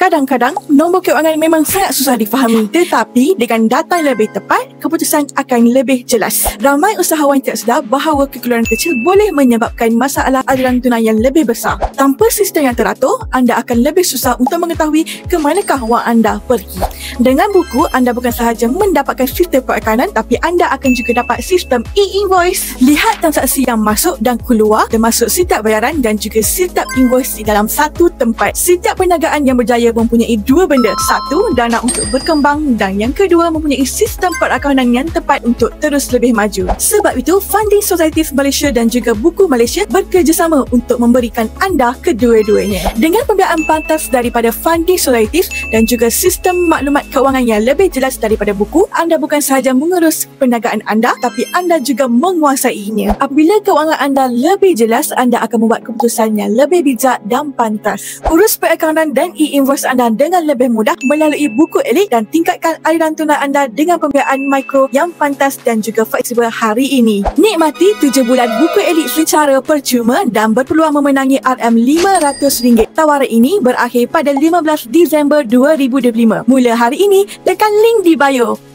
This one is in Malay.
Kadang-kadang, nombor keuangan memang sangat susah difahami. Tetapi, dengan data yang lebih tepat, keputusan akan lebih jelas. Ramai usahawan tidak sedar bahawa kekeluaran kecil boleh menyebabkan masalah aliran tunai yang lebih besar. Tanpa sistem yang teratur, anda akan lebih susah untuk mengetahui ke manakah wang anda pergi. Dengan buku, anda bukan sahaja mendapatkan sistem keakanan, tapi anda akan juga dapat sistem e-invoice. Lihat transaksi yang masuk dan keluar, termasuk setiap bayaran dan juga setiap invoice di dalam satu tempat. Setiap perniagaan yang berjaya mempunyai dua benda. Satu, dana untuk berkembang, dan yang kedua, mempunyai sistem perakaunan yang tepat untuk terus lebih maju. Sebab itu, Funding Societies Malaysia dan juga Buku Malaysia bekerjasama untuk memberikan anda kedua-duanya. Dengan pembiayaan pantas daripada Funding Societies dan juga sistem maklumat keuangan yang lebih jelas daripada buku, anda bukan sahaja mengurus perniagaan anda, tapi anda juga menguasainya. Apabila keuangan anda lebih jelas, anda akan membuat keputusan yang lebih bijak dan pantas. Urus perakaunan dan e-invoice anda dengan lebih mudah melalui buku Elite dan tingkatkan aliran tunai anda dengan pembiayaan mikro yang pantas dan juga fleksibel hari ini. Nikmati 7 bulan buku Elite secara percuma dan berpeluang memenangi RM500. Tawaran ini berakhir pada 15 Disember 2025. Mula hari ini, tekan link di bio.